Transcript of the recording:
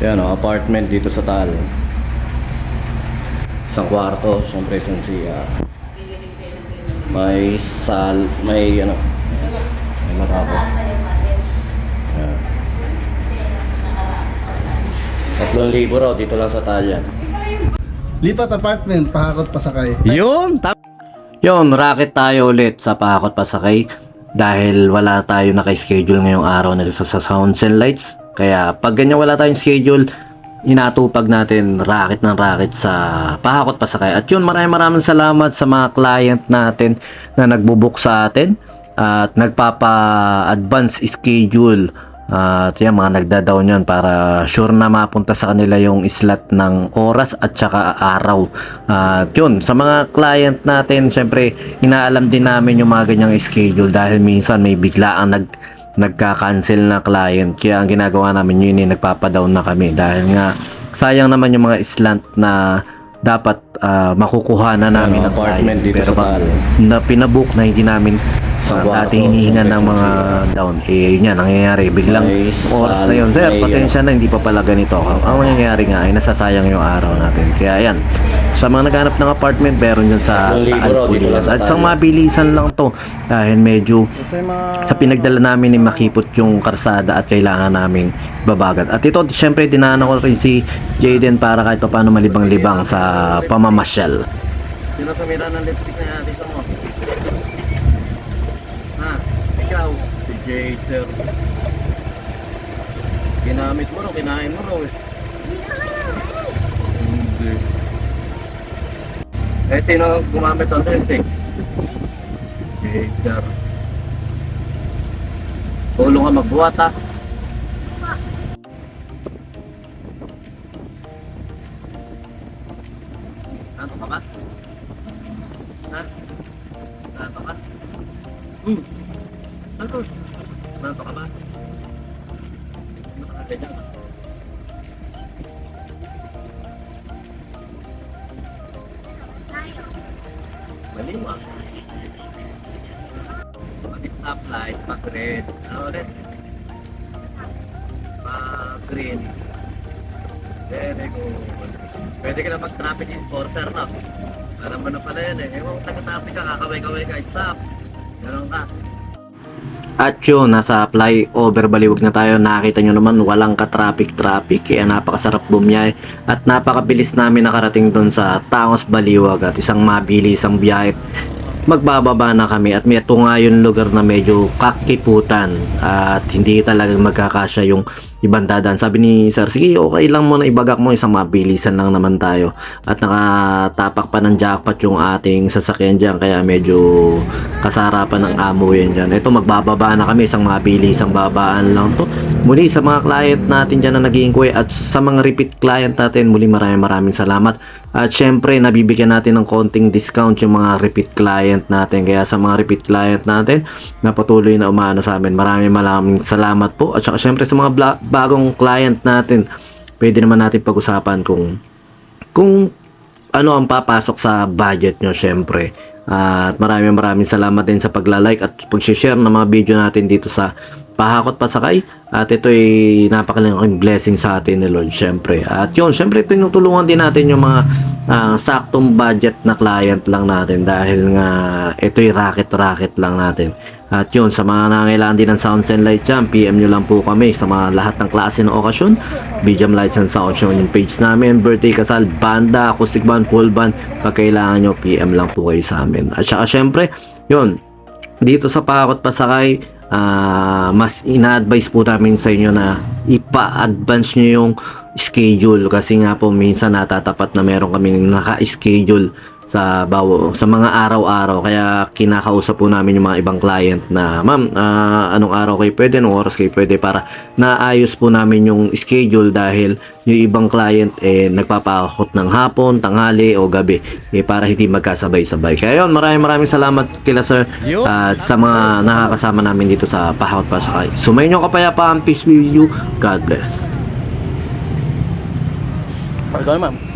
Yan o, apartment dito sa Tal. Isang kwarto, syempre isang CR. May may ano, may matapos. Yan. 3,000 raw dito lang sa Tal yan. Lipat apartment, pahakot pasakay. Yun! Yun, racket tayo ulit sa Pakot Pasakay dahil wala tayo naka-schedule ngayong araw na sa Sounds and Lights. Kaya pag ganyan wala tayong schedule, inatupag natin racket ng racket sa Pakot Pasakay. At yun, maraming salamat sa mga client natin na nagbubook sa atin at nagpapa-advance schedule. At yan, mga nagda-down yan para sure na mapunta sa kanila yung slot ng oras at saka araw. At yun, sa mga client natin, syempre, inaalam din namin yung mga ganyang schedule dahil minsan may biglaang nagka-cancel na client. Kaya ang ginagawa namin yun, nagpapa-down na kami dahil nga sayang naman yung mga slot na dapat makukuha na namin ng apartment client. dito Pero sa Tal. na pinabook na hindi namin dati hinihingan ng mga down, yun yan, nangyayari biglang oras na yun, sir, pasensya na, hindi pa pala ganito. Ang nangyayari nga ay nasasayang yung araw natin. Kaya yan, sa mga naghanap ng apartment, meron dyan sa Taal. At sa mabilisan lang to dahil medyo sa pinagdala namin ni makipot yung karsada at kailangan namin babagat. At ito, syempre, dinaanan ko rin si Jaden para kahit pa paano malibang-libang sa pamamasyal. Sino sumira ng lipstick na natin sa mo? Ha? Ikaw? Si Jason. Ginamit mo ro, kinain mo ro eh. Hindi. Eh, sino gumamit ng lipstick? Jason. Tulong ka magbuhat ha. Ano ka ba? Ha? Ano ka? Ano? Ano ka ba? Ano ka ganyan? Maliwa. Pag-stoplight, pag-red. Ano ulit? Pag-green. Very good. Pwede ka na mag-traffic enforcer na. Alam mo na pala yan eh. Ewan kung taga-traffic ka, kakaway-kaway ka, stop. Ganon ka. At yun, nasa flyover Baliwag na tayo. Nakita nyo naman, walang ka-traffic. Kaya napakasarap bumiyahe. At napakabilis namin nakarating doon sa Tangos Baliwag. At isang mabilis ang biyahe. Magbababa na kami. At ito nga yung lugar na medyo kakiputan. At hindi talaga magkakasya yung ibang dadaan. Sabi ni sir, sige, okay lang muna, ibagak mo, isang mabilisan lang naman tayo. At nakatapak pa ng jackpot yung ating sasakyan dyan, kaya medyo kasarapan ng amo yan dyan. Ito, magbababa na kami, isang mabilisang babaan lang to. Muli sa mga client natin dyan na nag-inquiry at sa mga repeat client natin, muli maraming salamat. At syempre, nabibigyan natin ng konting discount yung mga repeat client natin. Kaya sa mga repeat client natin na patuloy na umano sa amin, maraming salamat po. At saka syempre sa mga bagong client natin, pwede naman natin pag-usapan kung ano ang papasok sa budget nyo, syempre. At maraming salamat din sa pagla-like at pag-share ng mga video natin dito sa Pakot Pasakay. At ito ay napakalaking blessing sa atin ni Lord, syempre. At yun, syempre tinutulungan din natin yung mga saktong budget na client lang natin dahil nga ito'y racket lang natin. At yun, sa mga nangailangan din ng sounds and lights dyan, PM nyo lang po kami sa mga lahat ng klase ng okasyon. BGM Lights and Sound Show yung page namin, birthday, kasal, banda, acoustic band, full band. Pag kailangan nyo, PM lang po kayo sa amin. At saka syempre, yun, dito sa Pakot Pasakay, mas ina-advise po namin sa inyo na ipa-advance nyo yung schedule kasi nga po minsan natatapat na meron kaming naka-schedule sa mga araw-araw, kaya kinakausap po namin yung mga ibang client na ma'am, anong araw kayo pwede, anong oras kayo pwede, para naayos po namin yung schedule dahil yung ibang client nagpapakot ng hapon, tanghali o gabi para hindi magkasabay-sabay. Kaya yun, maraming salamat kila sir sa mga nakakasama namin dito sa Pakot Pasakay. Sumayin nyo kapayapaan, peace with you, God bless. Ikaw ma'am.